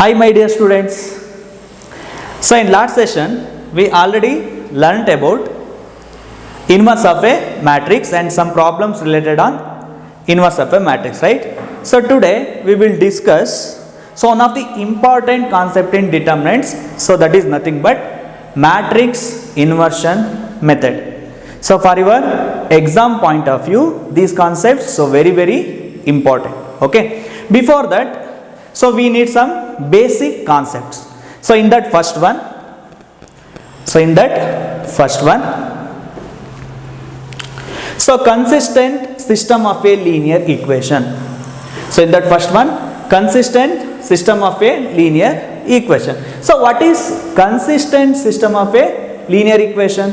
Hi my dear students. So in last session we already learnt about inverse of a matrix and some problems related on inverse of a matrix, right? So today we will discuss one of the important concept in determinants, so that is nothing but matrix inversion method. So for your exam point of view, these concepts so very important. Okay, before that, so we need some basic concepts. So in that first one, so consistent system of a linear equation. So in that first one, consistent system of a linear equation. So what is consistent system of a linear equation?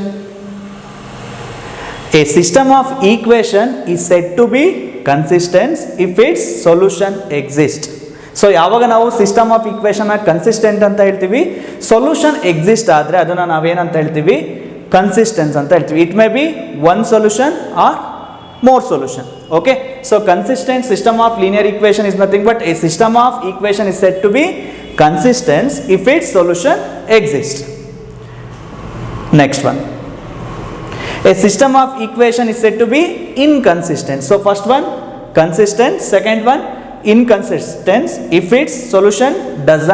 A system of equation is said to be consistent if its solution exists. So ಯಾವಾಗ ನಾವು system of equation consistent ಅಂತ ಹೇಳ್ತೀವಿ, solution exist ಆದರೆ ಅದನ್ನು ನಾವೇನಂತ ಹೇಳ್ತೀವಿ, consistency ಅಂತ ಹೇಳ್ತೀವಿ. It may be one solution or more solution. Okay, so consistent system of linear equation is nothing but a system of equation is said to be consistent if its solution exists. Next one, a system of equation is said to be inconsistent. So first one consistent, second one inconsistent if its solution does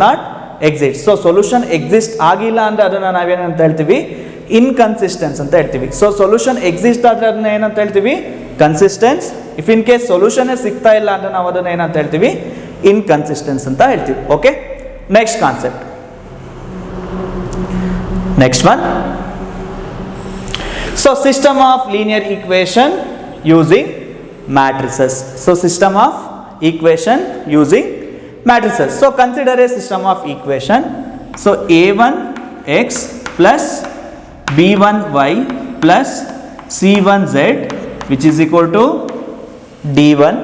not exist. So solution exist ಆಗಿಲ್ಲ ಅಂದ್ರೆ ಅದನ್ನ ನಾವೇನಂತ ಹೇಳ್ತೀವಿ, inconsistence ಅಂತ ಹೇಳ್ತೀವಿ. So solution exist ಆದ್ರೆ ಅದನ್ನ ಏನಂತ ಹೇಳ್ತೀವಿ, consistence. If in case solution ಸಿಗ್ತಾ ಇಲ್ಲ ಅಂದ್ರೆ ನಾವು ಅದನ್ನ ಏನಂತ ಹೇಳ್ತೀವಿ, ಇನ್ಕನ್ಸಿಸ್ಟೆನ್ಸ್ ಅಂತ ಹೇಳ್ತೀವಿ. Okay, next concept, next one. So system of linear equation using matrices. So system of equation using matrices. So consider a system of equation. So a1x plus b1y plus c1z which is equal to d1.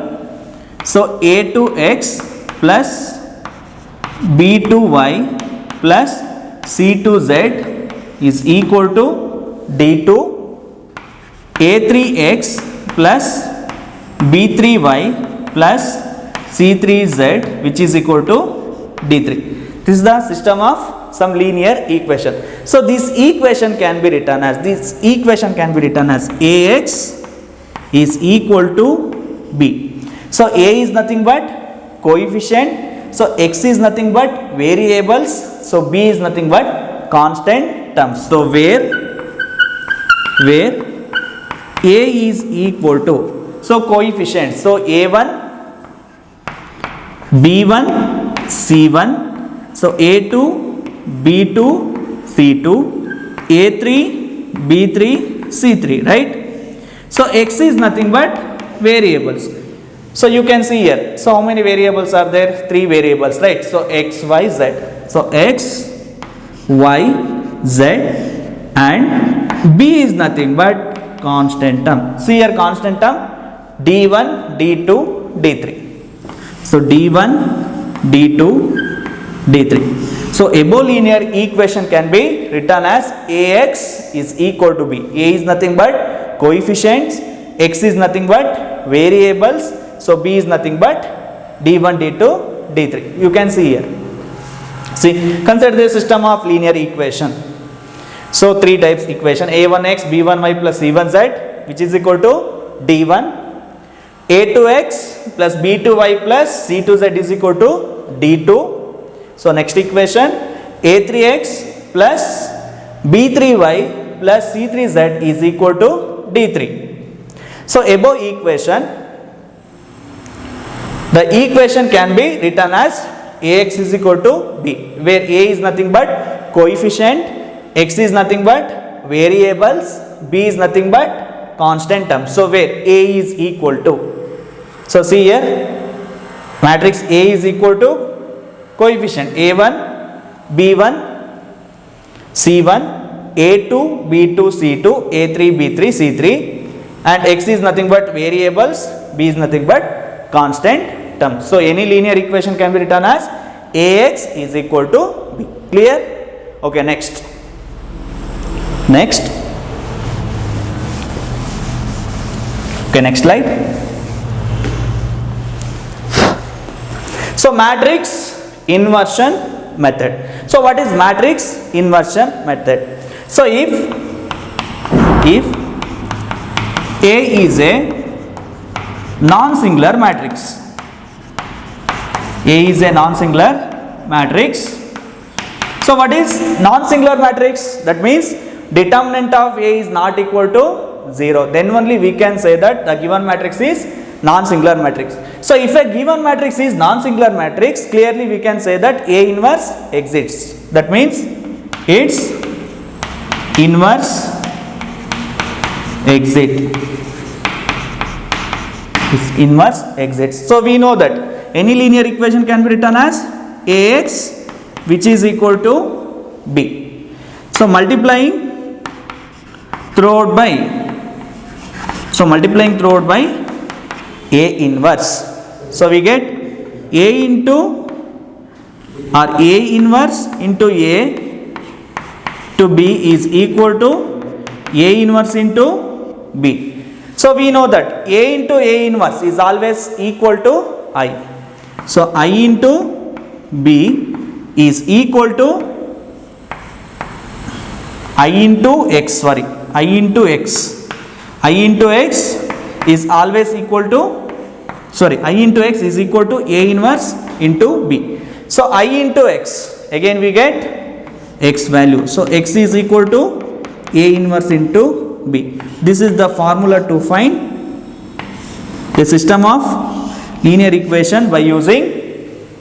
So a2x plus b2y plus c2z is equal to d2. a3x plus b3y plus c3z which is equal to d3. This is the system of some linear equation. So this equation can be written as ax is equal to b. So a is nothing but coefficient, so x is nothing but variables, so b is nothing but constant terms. So where a is equal to, so coefficient, so a1 b1 c1, so a2 b2 c2, a3 b3 c3, right? So x is nothing but variables. So you can see here, so how many variables are there? 3 variables, right? So x, y, z. So x, y, z, and b is nothing but constant term. See here, constant term d1 d2 d3. So d1 d2 d3. So above linear equation can be written as ax is equal to b. A is nothing but coefficients, x is nothing but variables, so b is nothing but d1 d2 d3. You can see here. See, consider the system of linear equation. So 3 types equation, a1x b1y plus c1z which is equal to d1. a2x plus b2y plus c2z is equal to d2. So next equation, a3x plus b3y plus c3z is equal to d3. So above equation, the equation can be written as ax is equal to b, where a is nothing but coefficient, x is nothing but variables, b is nothing but constant terms. So where a is equal to, so see here, matrix A is equal to coefficient a1 b1 c1, a2 b2 c2, a3 b3 c3, and x is nothing but variables, b is nothing but constant terms. So any linear equation can be written as ax is equal to b. Clear? Okay, next. Okay, next slide. So matrix inversion method. So what is matrix inversion method? So if A is a non-singular matrix, A is a non-singular matrix. So what is non-singular matrix? That means determinant of A is not equal to 0. Then only we can say that the given matrix is non-singular matrix. So if a given matrix is non-singular matrix, clearly we can say that A inverse exists. That means its inverse exit. Its inverse exists. So we know that any linear equation can be written as Ax which is equal to B. So multiplying throughout by A inverse. So we get A into or A inverse into A to B is equal to A inverse into B. So we know that A into A inverse is always equal to I. So I into B is equal to I into X. I into X. I into X is always equal to I into X is equal to A inverse into B. So I into X, again we get X value. So X is equal to A inverse into B. This is the formula to find a system of linear equation by using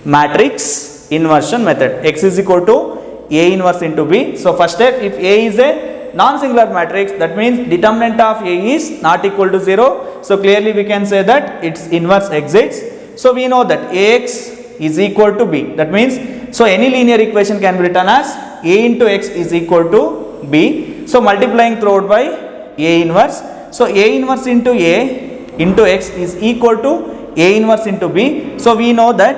matrix inversion method. X is equal to A inverse into B. So first step, if A is a non-singular matrix, that means determinant of A is not equal to 0. So clearly we can say that its inverse exists. So we know that Ax is equal to B. That means, so any linear equation can be written as A into X is equal to B. So multiplying throughout by A inverse. So A inverse into A into X is equal to A inverse into B. So we know that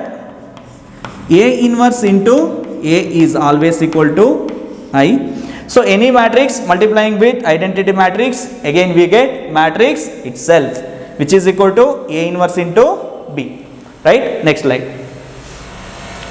A inverse into A is always equal to I. So any matrix multiplying with identity matrix, again we get matrix itself, which is equal to A inverse into B. Right? Next slide.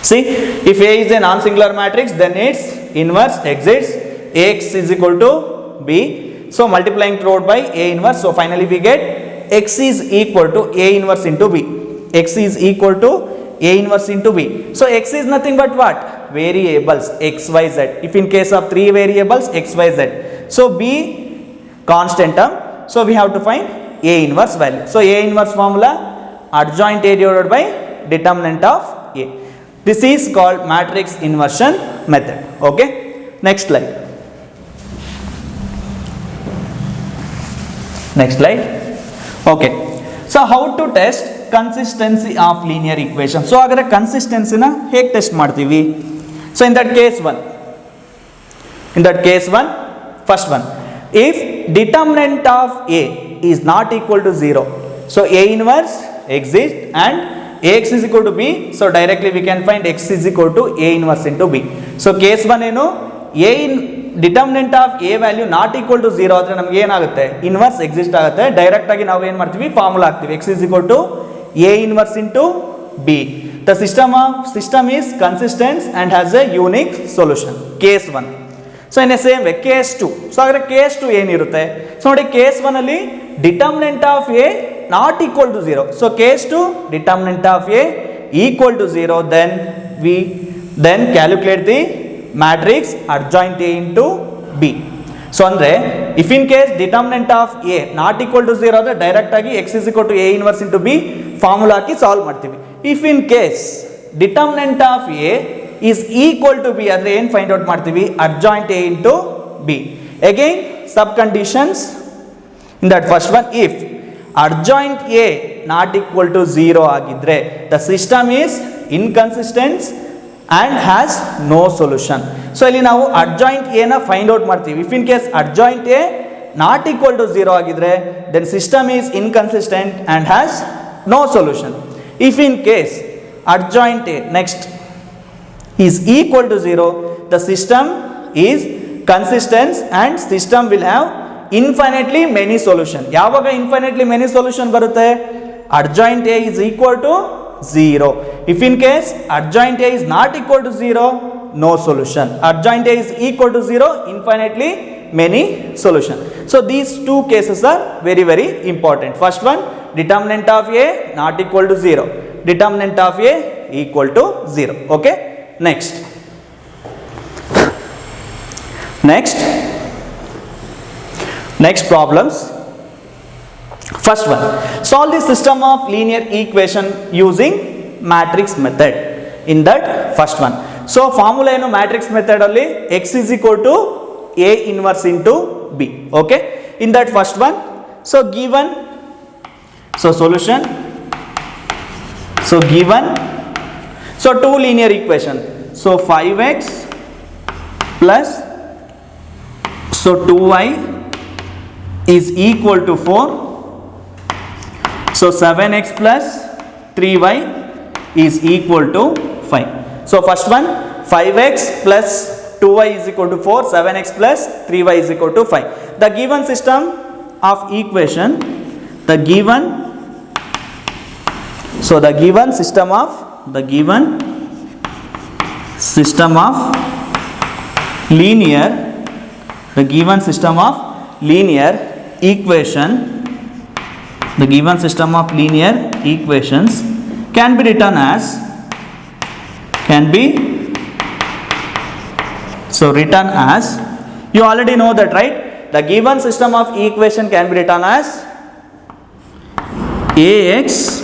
See, if A is a non-singular matrix, then its inverse exists. Ax is equal to B. So multiplying throughout by A inverse. So finally we get X is equal to A inverse into B. X is equal to A inverse into B. So X is nothing but what? Variables X, Y, Z. If in case of 3 variables X, Y, Z. So B constant term. So we have to find A inverse value. So A inverse formula, adjoint A divided by determinant of A. This is called matrix inversion method. Okay. Next slide. Next slide. Okay. So how to test consistency of linear equation? So agar consistency na hege test martivi? So in that case one, first one, if determinant of A is not equal to 0, so A inverse exists and Ax is equal to B, so directly we can find X is equal to A inverse into B. So case 1 determinant of A value not equal to 0 ಆದರೆ ನಮಗೆ ಏನಾಗುತ್ತೆ, inverse exist ಆಗುತ್ತೆ. Direct ಆಗಿ ನಾವು ಏನು ಮಾಡ್ತೀವಿ, formula ಹಾಕ್ತೀವಿ, X is equal to A inverse into B. The system is consistent and has a unique solution. Case 1. So in the same way case 2. So agare case 2 ಏನಿರುತ್ತೆ, so ನೋಡಿ case 1 ಅಲ್ಲಿ determinant of A not equal to 0. So case 2 determinant of A equal to 0, then we calculate the matrix adjoint A into B. So andre if in case determinant of A not equal to 0 andre direct agi X is equal to A inverse into B formula haki solve ಮಾಡ್ತೀವಿ. If in case determinant of A is equal to B andre ಏನು find out ಮಾಡ್ತೀವಿ, adjoint A into B. Again sub conditions in that first one, if adjoint A not equal to 0 ಆಗಿದ್ರೆ the system is inconsistent and has no solution. So ಇಲ್ಲಿ ನಾವು adjoint A ನ find out ಮಾಡ್ತೀವಿ. If in case adjoint A not equal to 0 ಆಗಿದ್ರೆ then system is inconsistent and has no solution. If in case adjoint A next is equal to 0, the system is consistent and system will have infinitely many solution. ಯಾವಾಗ infinitely many solution ಬರುತ್ತೆ, adjoint A is equal to 0. If in case adjoint A is not equal to 0, no solution. Adjoint A is equal to 0, infinitely many solution. So these two cases are very important. First one, determinant of A not equal to 0. Determinant of A equal to 0. Okay. Next problems. First one, solve the system of linear equation using matrix method. In that first one, so formula ಏನು matrix method ಅಲ್ಲಿ x is equal to A inverse into B. Okay. In that first one, so given, so solution, so given, so two linear equation, so 5x plus, so 2y is equal to 4. So 7x plus 3y is equal to 5. So first one, 5x plus 2y is equal to 4, 7x plus 3y is equal to 5. The given system of equation, the given system of linear equations can be written as, you already know that, right? The given system of equation can be written as Ax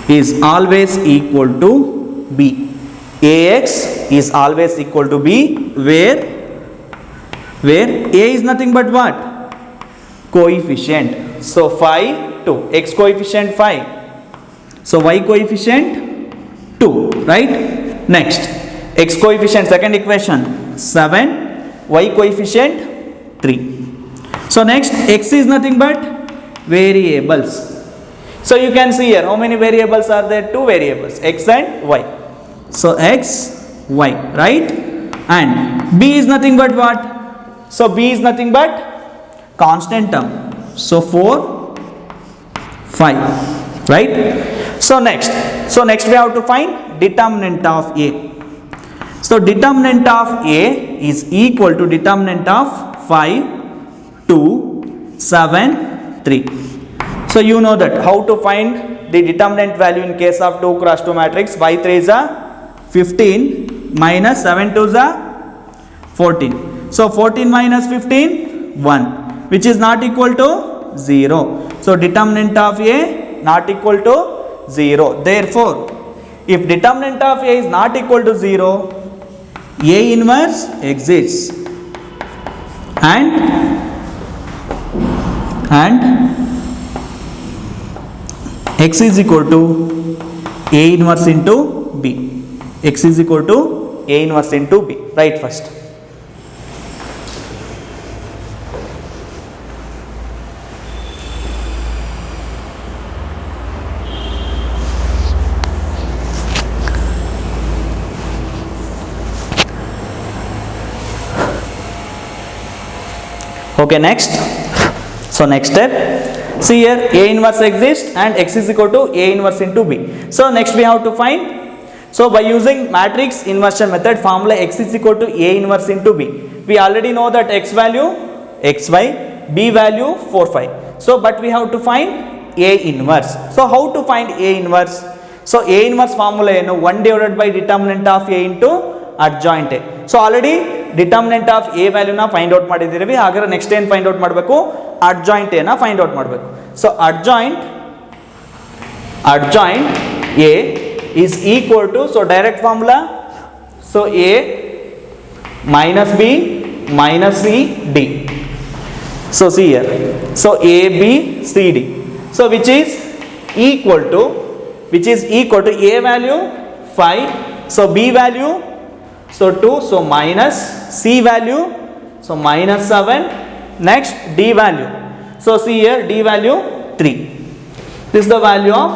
is always equal to B. Ax is always equal to B, where A is nothing but what? Coefficient. So 5, 2. X coefficient 5. So y coefficient 2, right? Next, x coefficient, second equation 7, y coefficient 3. So next, x is nothing but variables. So you can see here, how many variables are there? Two variables, x and y. So x, y, right? And b is nothing but what? So b is nothing but constant term. So 4, 5, right? So next we have to find determinant of A. So determinant of A is equal to determinant of 5, 2, 7, 3. So you know that how to find the determinant value in case of 2 cross 2 matrix. 5 3 is a 15 minus 7 2 is a 14. So 14 minus 15, 1, which is not equal to 0. So determinant of A not equal to 0. Therefore, if determinant of A is not equal to 0, A inverse exists, and x is equal to A inverse into B. X is equal to A inverse into B. Right first. Okay, next. So next step, see here A inverse exists and x is equal to A inverse into B. So next we have to find, so by using matrix inversion method, formula x is equal to A inverse into B. We already know that x value xy, B value 4 5. So but we have to find A inverse. So how to find A inverse? So A inverse formula 1 divided by determinant of A into adjoint A. So already determinant of A value na find out ಮಾಡಿದಿರಿ. ಹಾಗಾದ್ರೆ next ಏನು find out ಮಾಡಬೇಕು? Adjoint A na find out ಮಾಡಬೇಕು. So adjoint A is equal to, so direct formula, so A minus B minus C D. So see here, so A B C D. So which is equal to A value 5, so B value, so 2, so minus C value, so minus 7, next D value, so see here D value 3. This is the value of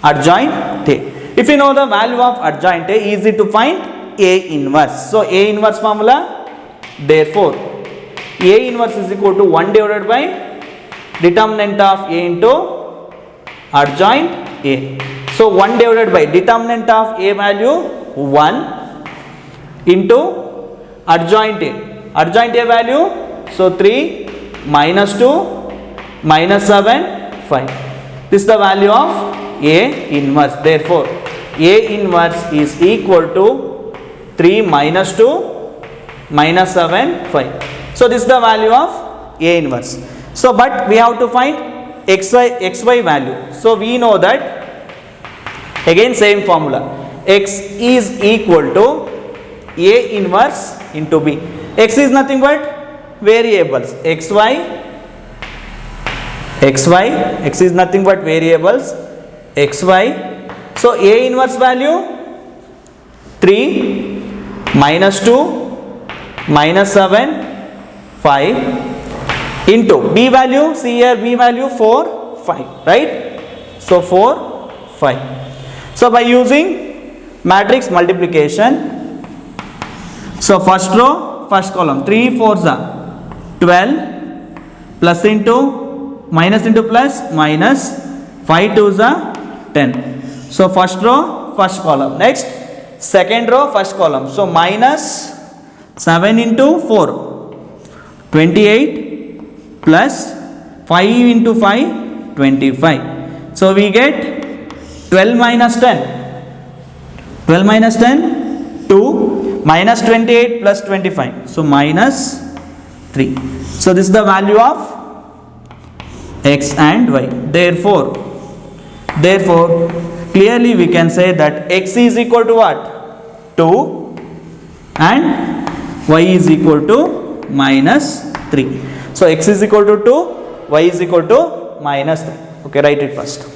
adjoint A. If you know the value of adjoint A, easy to find A inverse. So A inverse formula, therefore A inverse is equal to 1 divided by determinant of A into adjoint A. So 1 divided by determinant of A value 1 into adjoint A. Adjoint A value, so 3 minus 2 minus 7 5. This is the value of A inverse. Therefore, A inverse is equal to 3 minus 2 minus 7 5. So this is the value of A inverse. So but we have to find xy value. So we know that, again same formula, x is equal to A inverse into B. X is nothing but variables, x is nothing but variables xy. So A inverse value 3 minus 2 minus 7 5 into B value, see here B value 4 5, right? So 4 5. So by using matrix multiplication, so first row first column 3 4s are 12 plus into minus into plus minus 5 2s are 10. So first row first column. Next second row first column. So minus 7 into 4 28 plus 5 into 5 25. So we get 12 minus 10. 12 minus 10 2 minus 28 plus 25. So minus 3. So this is the value of x and y. Therefore clearly we can say that x is equal to what? 2 and y is equal to minus 3. So x is equal to 2, y is equal to minus 3. Okay, write it first.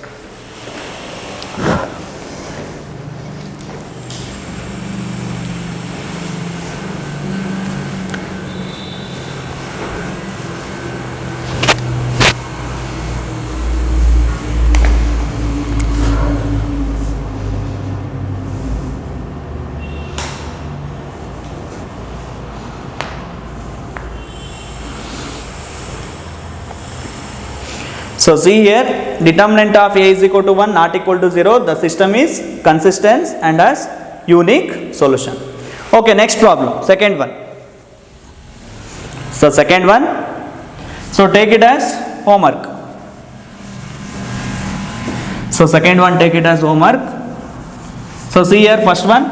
So see here, determinant of A is equal to 1, not equal to 0. The system is consistent and has unique solution. Okay, next problem, second one. So second one, so take it as homework. So second one, take it as homework. So see here, first one,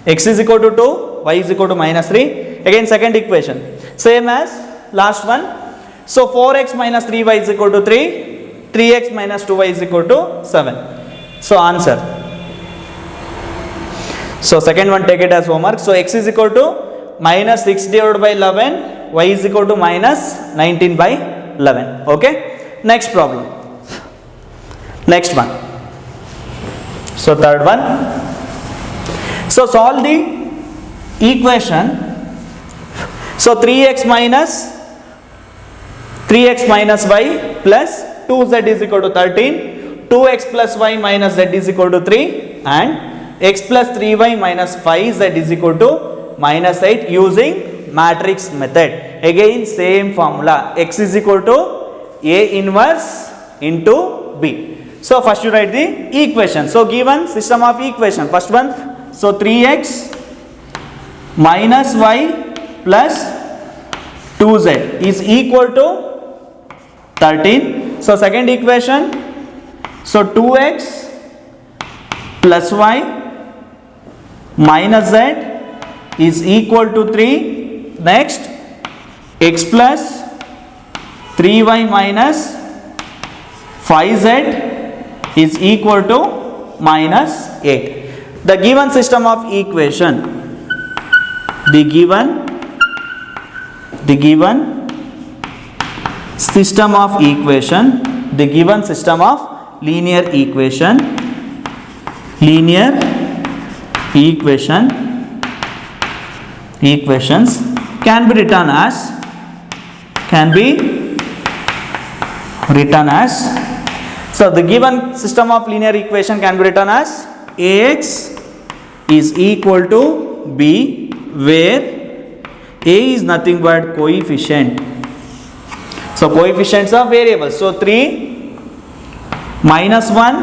x is equal to 2, y is equal to minus 3. Again second equation, same as last one. So 4x minus 3y is equal to 3, 3x minus 2y is equal to 7. So answer. So second one, take it as homework. So x is equal to minus 6 divided by 11, y is equal to minus 19 by 11. Okay. Next problem. Next one. So third one. So solve the equation. So 3x minus y plus 2z is equal to 13, 2x plus y minus z is equal to 3 and x plus 3y minus 5z is equal to minus 8 using matrix method. Again same formula, x is equal to A inverse into B. So first you write the equation. So given system of equation, first one, so 3x minus y plus 2z is equal to 13. So second equation, so 2x plus y minus z is equal to 3. Next, x plus 3y minus 5z is equal to minus 8. The given system of equation, the given system of equation, the given system of linear equations can be written as, so the given system of linear equation can be written as Ax is equal to B, where A is nothing but coefficient. So coefficients are variables. So 3 minus 1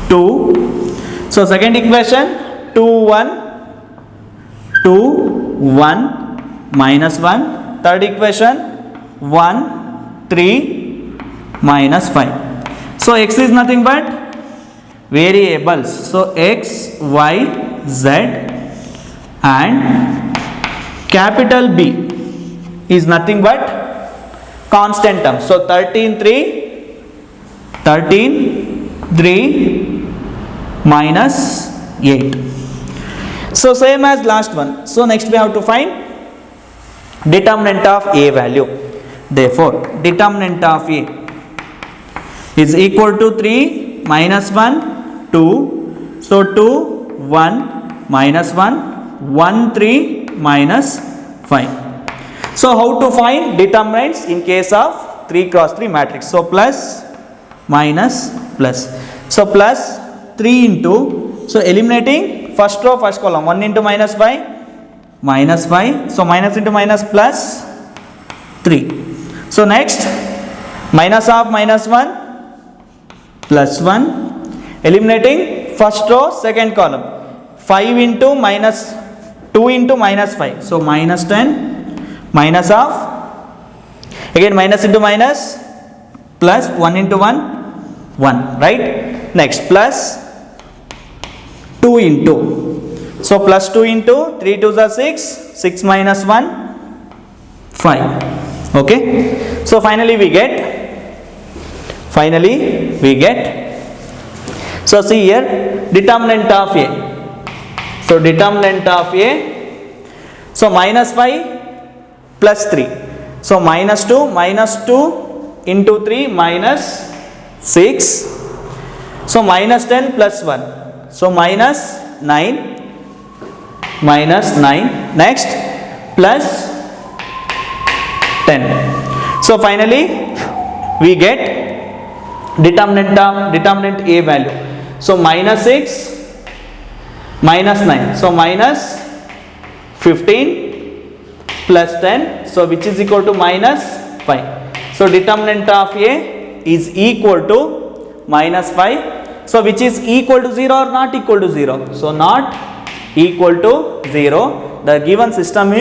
2. So second equation 2 1 2 1 minus 1. Third equation 1 3 minus 5. So x is nothing but variables. So x, y, z and capital B is nothing but constant terms. So 13 3 minus 8. So same as last one. So next we have to find determinant of a value. Therefore determinant of a is equal to 3 minus 1 2. So 2 1 minus 1 1 3 minus 5. So how to find determinants in case of 3 cross 3 matrix? So plus minus plus. So plus 3 into, so eliminating first row first column, 1 into minus 5 minus 5. So minus into minus plus 3. So next minus of minus 1 plus 1, eliminating first row second column, 5 into minus 2 into minus 5. So minus 10 minus of, again minus into minus plus 1 into 1 1, right? Next plus 2 into, so plus 2 into 3 2s are 6, 6 minus 1 5. Okay, so finally we get, so see here determinant of a. So determinant of a, so minus 5 plus 3. So minus 2 into 3 minus 6. So minus 10 plus 1. So minus 9. Next plus 10. So finally we get determinant a value. So minus 6 minus 9. So minus 15 plus 10. So which is equal to minus 5. So determinant of a is equal to minus 5. So which is equal to 0 or not equal to 0? So not equal to 0. The given system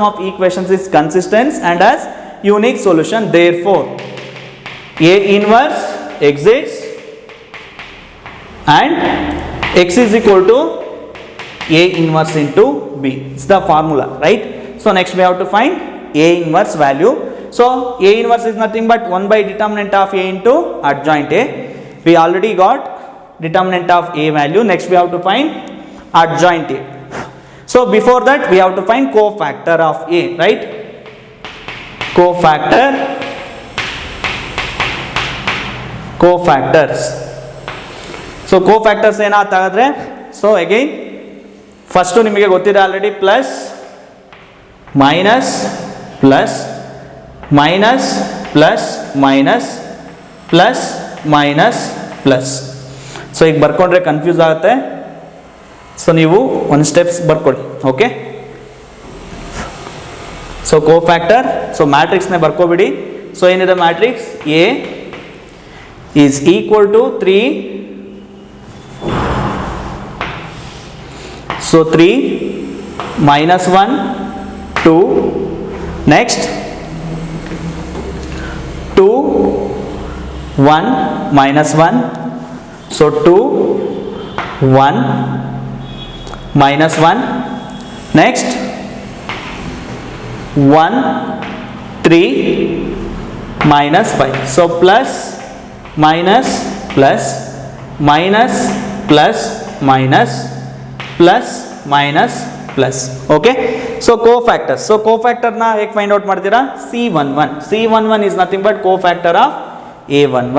of equations is consistent and has unique solution. Therefore A inverse exists and x is equal to A inverse into B. It's the formula, right? So next we have to find A inverse value. So A inverse is nothing but 1 by determinant of A into adjoint A. We already got determinant of A value. Next we have to find adjoint A. So before that we have to find cofactor of A, right? Cofactors. So cofactors ಏನಂತ ಹಾಗಾದ್ರೆ, so again first ನಿಮಗೆ ಗೊತ್ತಿದೆ already, plus minus plus minus plus minus plus minus plus. So ಈಗ ಬರ್ಕೊಂಡ್ರೆ confuse ಆಗುತ್ತೆ. So ನೀವು ಒಂದು steps ಬರ್ಕೊಳ್ಳಿ. ಓಕೆ, ಸೊ ಕೋಫ್ಯಾಕ್ಟರ್, ಸೊ ಮ್ಯಾಟ್ರಿಕ್ಸ್ನೇ ಬರ್ಕೋಬಿಡಿ. ಸೊ ಏನಿದೆ matrix, A is equal to 3. So 3 minus 1 2. Next 2 1 minus 1. So 2 1 minus 1. Next 1 3 minus 5. So plus minus plus minus plus minus plus minus plus. Okay, so cofactors. So cofactor na ek find out ಮಾಡ್ತೀರಾ, C11. C11 is nothing but cofactor of A11.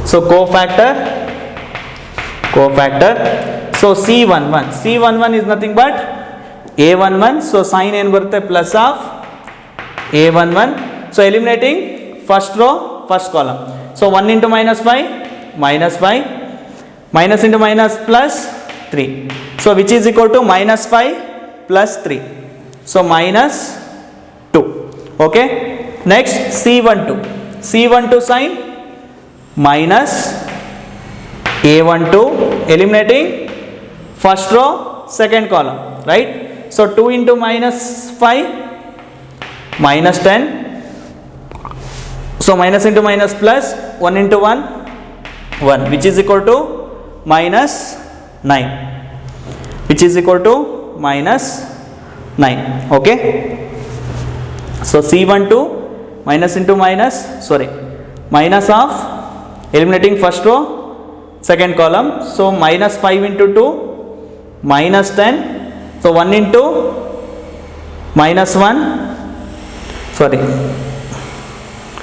So cofactor. So C11 is nothing but A11. So sign ಏನು ಬರುತ್ತೆ, plus of A11. So eliminating first row first column. So 1 into minus 5 minus 5 minus into minus plus 3. So which is equal to minus 5 plus 3. So minus 2. Okay, next C12 sign minus A12 eliminating first row second column, right? So 2 into minus 5 minus 10, so minus into minus plus, 1 into 1 1, which is equal to minus 9, which is equal to minus 9. Okay, so C12 minus into minus, sorry, minus of eliminating first row second column, so minus 5 into 2 minus 10, so 1 into minus 1, sorry,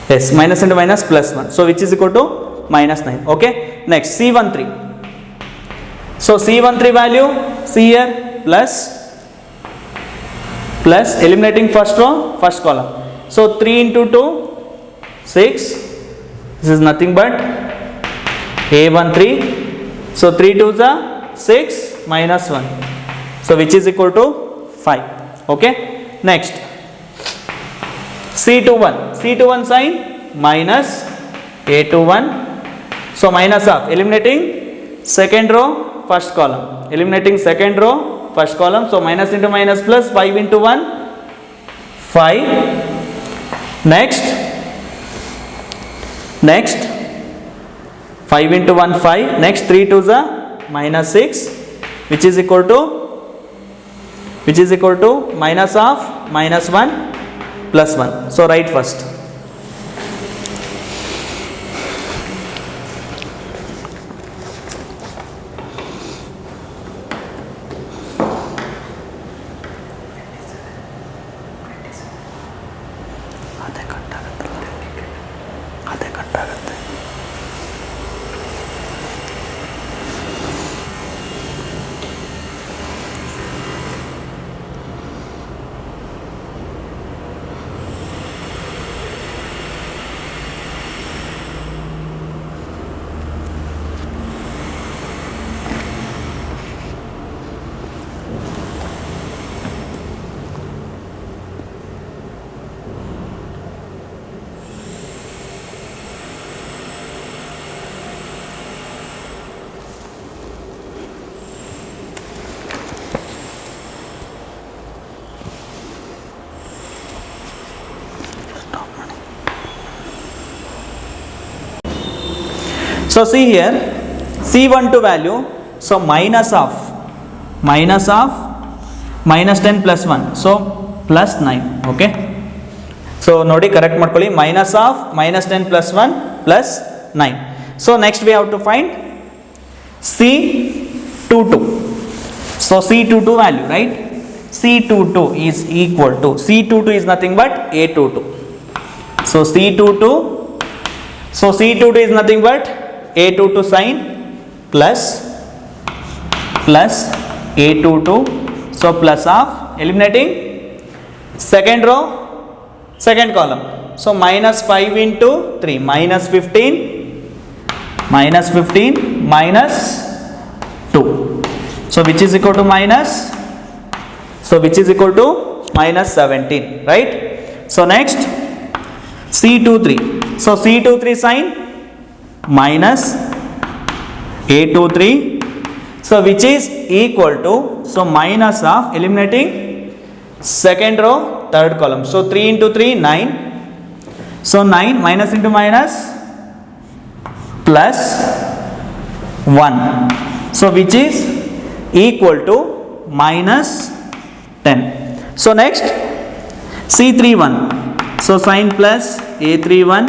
yes, minus into minus plus 1, so which is equal to minus 9. Okay, next C13, so C13 value, see here, plus eliminating first row first column, so 3 into 2 6, this is nothing but A13, so 3 2s are 6 minus 1, so which is equal to 5. Okay, next C21 sign minus A21, so minus of eliminating second row first column, eliminating second row first column, so minus into minus plus, 5 into 1 5, next 5 into 1 5, next 3 2s are minus 6, which is equal to minus of minus 1 plus 1, so write first. So see here, C12 value, so minus of minus 10 plus 1, so plus 9. Okay, so nodi correct ಮಾಡ್ಕೊಳ್ಳಿ, minus of minus 10 plus 1 plus 9. So next we have to find C22. So C22 value, right? C22 is equal to, C22 is nothing but A22. So C22 is nothing but A22 sign plus A22, so plus of eliminating second row second column, so minus 5 into 3 minus 15 minus 2, so which is equal to minus 17, right? So next C23, so C23 sign minus A23, so which is equal to, so minus of eliminating second row third column, so 3 into 3 9, so 9 minus into minus plus 1, so which is equal to minus 10. So next C31, so sign plus A31,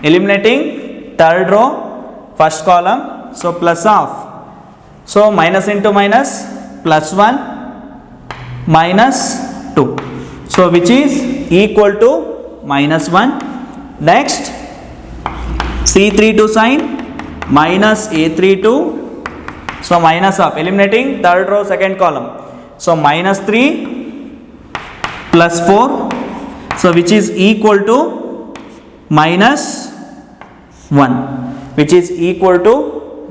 eliminating third row first column, so plus of, so minus into minus plus 1 minus 2, so which is equal to minus 1. Next C32 sign minus A32, so minus of eliminating third row second column, so minus 3 plus 4, so which is equal to minus 1, which is equal to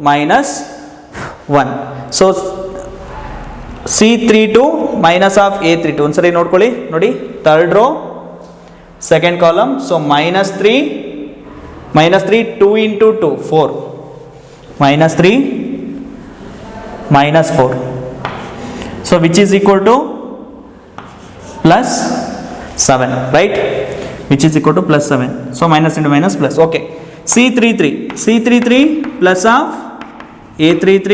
minus 1. So C32 minus of A32, ಒಂದ್ಸರಿ ನೋಡ್ಕೊಳ್ಳಿ ನೋಡಿ, third row second column, so minus 3 2 into 2 4, minus 3 minus 4. So which is equal to plus 7, right? Which is equal to plus 7. So minus into minus plus. Okay. C33 plus of A33.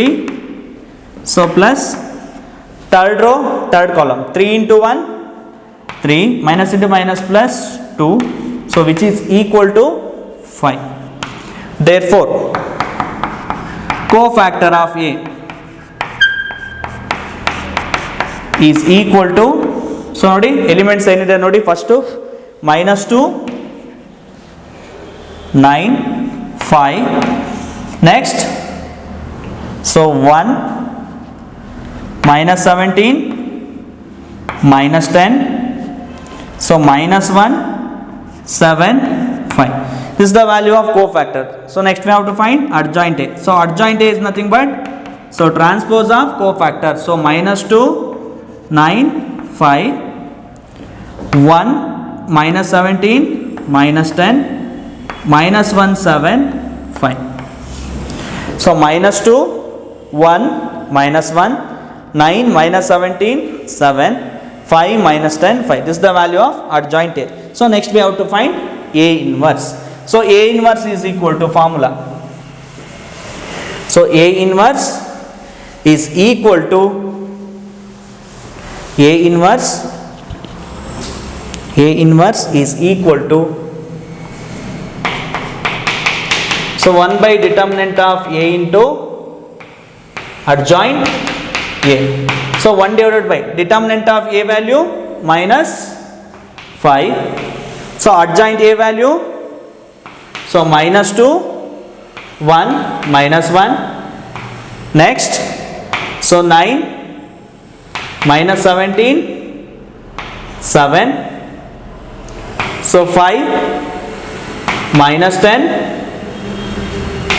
So plus third row, third column. 3 into 1, 3 minus into minus plus 2. So which is equal to 5. Therefore, cofactor of A is equal to, so nodi elements enide nodi, first minus 2 9 5, next so 1 minus 17 minus 10, so minus 1 7 5. This is the value of cofactor. So next we have to find adjoint A. So adjoint A is nothing but, so transpose of cofactor. So minus 2 9 5, 1 minus 17 minus 10 minus 1 7 5. So minus 2 1 minus 1 9 minus 17 7 5 minus 10 5. This is the value of adjoint A. So next we have to find A inverse. So A inverse is equal to formula. So A inverse is equal to A inverse is equal to, so 1 by determinant of A into adjoint A. So 1 divided by determinant of A value minus 5. So adjoint A value, so minus 2 1 minus 1, next so 9 minus 17 7, so 5 minus 10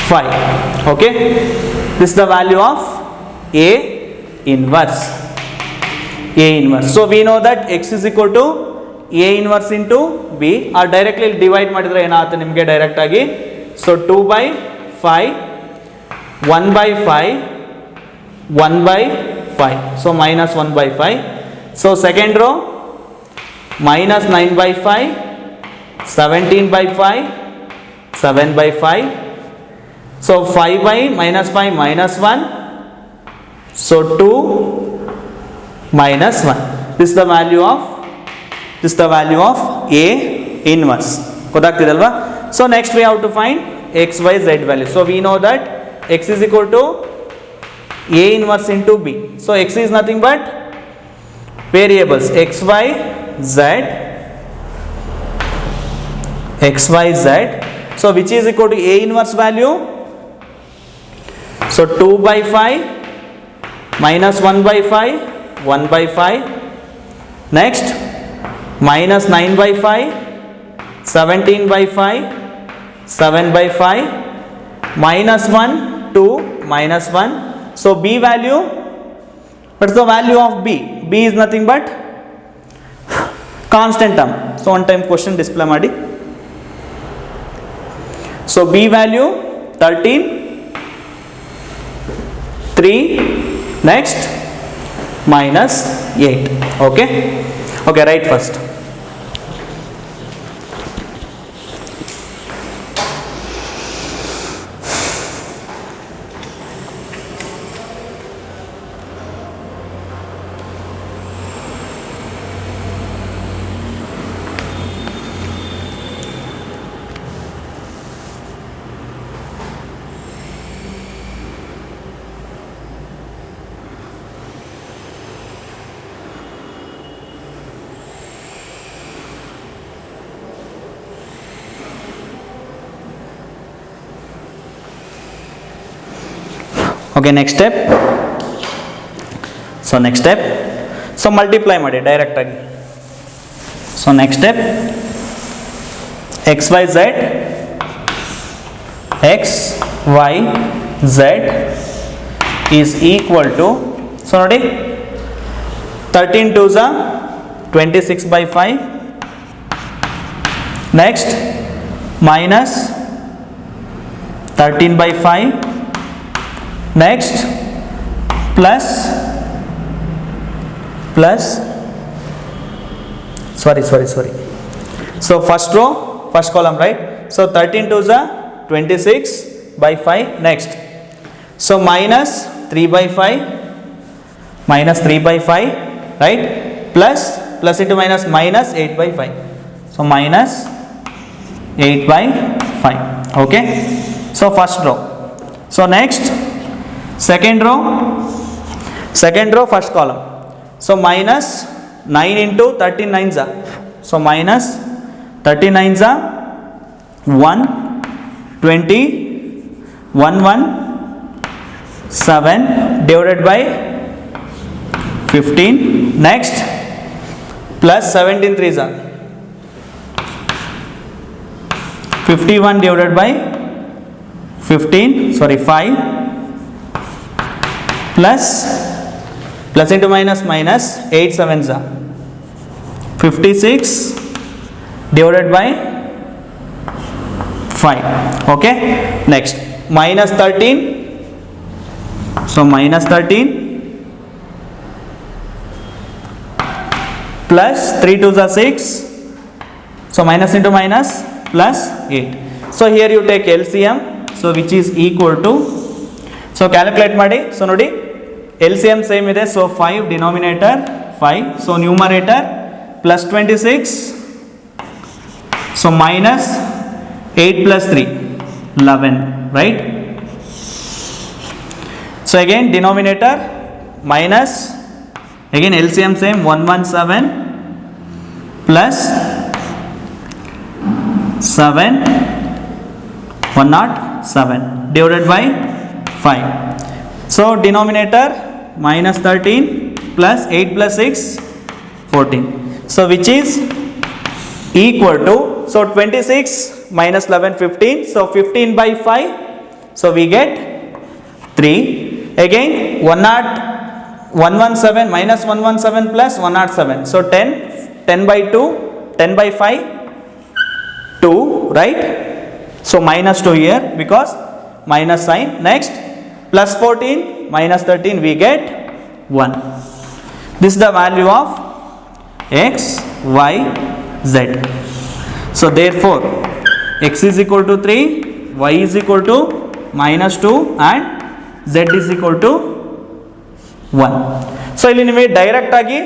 5. Okay, this is the value of A inverse. So we know that x is equal to A inverse into B, or directly divide ಮಾಡಿದ್ರೆ ಏನಾಗುತ್ತೆ ನಿಮಗೆ direct ಆಗಿ, so 2 by 5 1 by 5 1 by 5, so minus 1 by 5. So second row minus 9 by 5 17 by 5 7 by 5, so 5 by minus 5 minus 1, so 2 minus 1. This is the value of A inverse. ಗೊತ್ತಾಗ್ತಿದಲ್ವಾ? So next we have to find x, y, z value. So we know that x is equal to A inverse into B. So x is nothing but variables x, y, z. So which is equal to A inverse value? So 2 by 5 minus 1 by 5 1 by 5, next minus 9 by 5 17 by 5 7 by 5, minus 1 2 minus 1. So B value, what is the value of B? B is nothing but constant term. So one time question display ಮಾಡಿ. So B value 13 3, next minus 8. Okay, write first. Okay, next step. So multiply ಮಾಡಿ direct ಆಗಿ. So next step, x y z is equal to, so ನೋಡಿ 13 2s are 26 by 5, next minus 13 by 5 next plus sorry, so first row, first column, right? So 13 to the 26 by 5. Next, so minus 3 by 5, right? Plus into minus 8 by 5, so minus 8 by 5. Okay, so first row. So next, second row, first column. So minus 9 into 13 nines are, so minus 13 nines are 120, 117 divided by 15. Next, plus 17 threes are 51 divided by 15, sorry 5, plus into minus 8 sevens are 56 divided by 5. Okay, next minus 13, so minus 13 plus 3 to the 6, so minus into minus plus 8. So here you take LCM, so which is equal to, so calculate ಮಾಡಿ. So ನೋಡಿ LCM same ಇದೆ, so 5 denominator 5, so numerator plus 26, so minus 8 plus 3 11, right? So again denominator minus, again LCM same 117 plus 7 107 divided by 5. So denominator minus 13 plus 8 plus 6 14, so which is equal to, so 26 minus 11 15, so 15 by 5, so we get 3. Again 117 minus 117 plus 107, so 10 by 2, 10 by 5 2, right? So minus 2 here because minus sign. Next, plus 14 minus 13, we get 1. This is the value of x, y, z. So therefore x is equal to 3, y is equal to minus 2 and z is equal to 1. So ಇಲ್ಲಿ ನಿಮಗೆ direct ಆಗಿ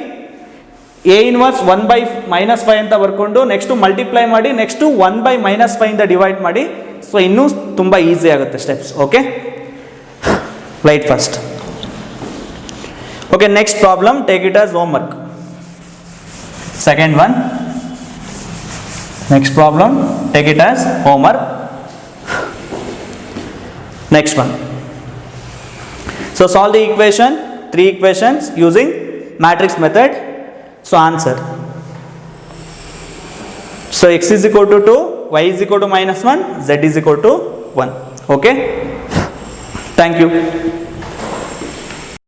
A inverse 1 by minus 5 ಅಂತ ಬರ್ಕೊಂಡು next multiply ಮಾಡಿ, next 1 by minus 5 ಇಂದ divide ಮಾಡಿ. So ಇನ್ನೂ ತುಂಬ ಈಸಿ ಆಗುತ್ತೆ steps. Okay, right first. Okay, next problem, take it as home work. Second one, next problem, take it as homework. Next one, so solve the equation, 3 equations using matrix method. So answer, so x is equal to 2, y is equal to minus 1, z is equal to 1. Okay, thank you.